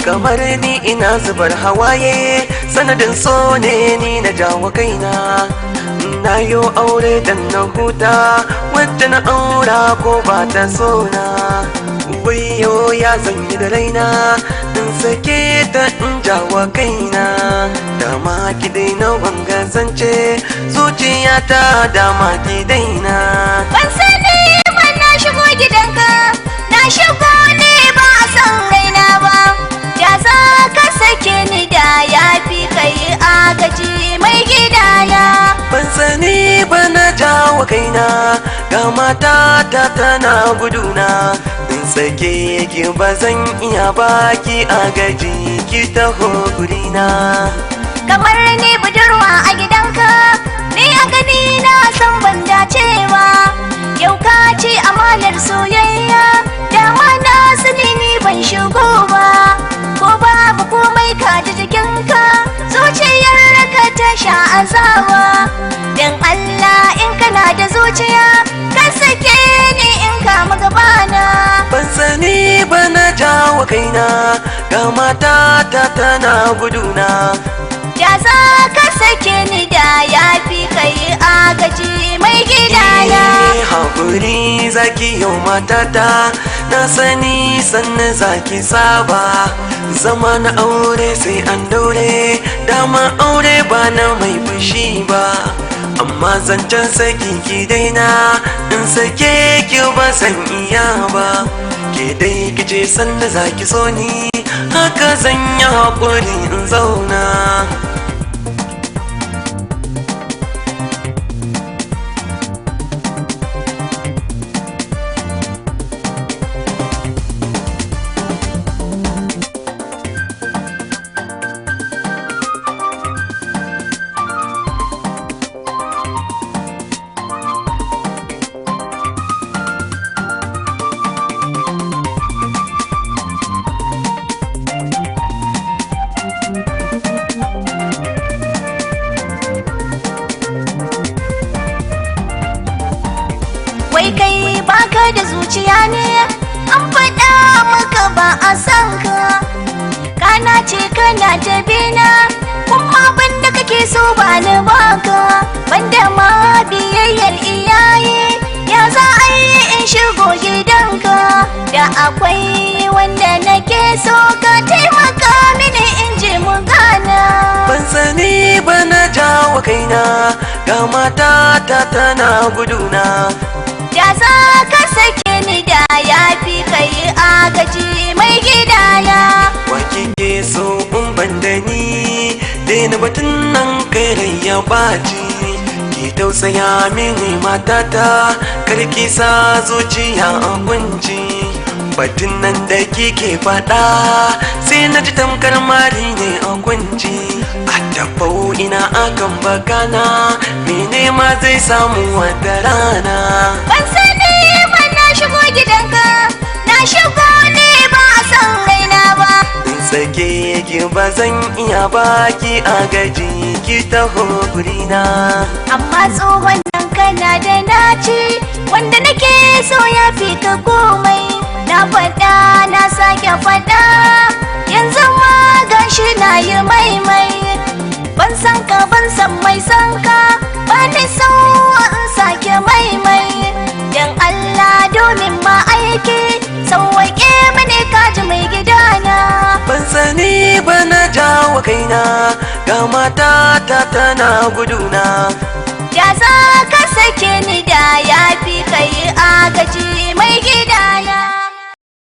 kamar ni ina zubar hawaye sanadin so ne ni na jawo kaina na yo aure dan na huta wadda na aura ko ba ta so na wayo ya zanyi da raina in sake ta in jawo kaina dama ki daina wanga zance zuciyata dama ki daina ban sani ban na shigo gidanka na shigo ne ba a san raina ba da za ka sake ni da ya fi kai agaji mai gidana ban sani ba na jawo kaina ga mata ta tana guduna in sake ki ba zan iya baki agaji ki taho gurina kamar ni budurwa a gidanka ni a gani na san ban dace ba yau ka ce amanar soyayya dama na sani ni ban shigo ba ko babu komai ka ji jikinka zuciyar ka ta sha azawa dan Allah in kana da zuciya ka sake ni in kama gabana ban sani ba na jawo kaina ga mata ta tana guduna da za ka sake ni da ya fi kai agaji mai gidana haƙuri zaki yau matata na sani sannan zaki saba zama na aure sai an daure dama aure ba na mai fushi ba amma zancen saki ki daina in sake ki ba san iya ba ke dai kice sannan zaki so ni haka zan yi haƙuri in zauna wai kai baka da zuciya ne an faɗa maka ba a san ka kana ce kana tabe na kuma banda kake so ba ni baka banda ma biyayyar iyaye ya za a yi in shigo gidanka da akwai wanda nake so ka taimaka mini in je mu gana ban sani ba na jawo kaina ga mata ta tana guduna da za ka sake ni da ya fi kai agaji mai gidana wa kike so in ban da ni daina batun nan kai ya baci ki tausaya mini matata karki sa zuciya a kunci batun nan da kike faɗa sai na ji tamkar mari ne a kunci a tafau ina akan bakana mene ma zai samu wata rana ban sani ban na shigo gidanka na shigo ne ba a san raina ba in sake ki ba zan iya baki agaji ki taho gurina amma tsohon nan kana da naci wanda nake so ya fi ka komai na faɗa na sake faɗa yanzu ma gashi na yi maimai ban san ka ban san mai san ka ba ni so in sake maimai dan Allah domin ma aiki sauwaƙe mani kaji mai gidana ban sani ba na jawo kaina ga mata ta tana guduna da za ka sake ni da ya fi kai agaji mai gidana